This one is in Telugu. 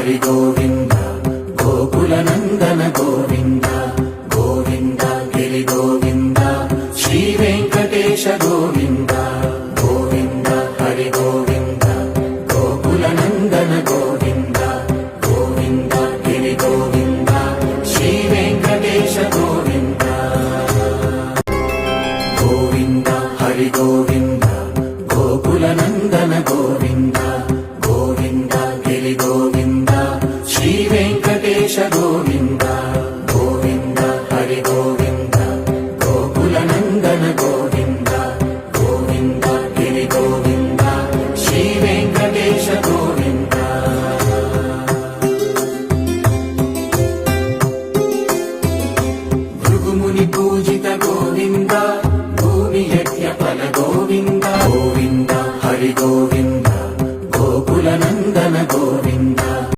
హరి గోవింద గోకుల నందన గోవింద గోవింద గిరి గోవింద శ్రీ వెంకటేశ గోవింద గోవింద హరి గోవింద గోకుల నందన గోవింద గోవింద గిరి గోవింద శ్రీ వెంకటేశ గోవింద గోవింద హరి గోవింద గోకుల నందన గోవింద గోవింద గిరి గోవింద శ్రీ వెంకటేశ గోవింద గోవింద హరి గోవింద గోకుల నందన గోవింద గోవింద గిరి గోవింద శ్రీ వెంకటేశ గోవింద భృగుముని పూజిత గోవింద భూమి యజ్ఞ ఫల గోవింద గోవింద హరి గోవింద గోకుల నందన గోవింద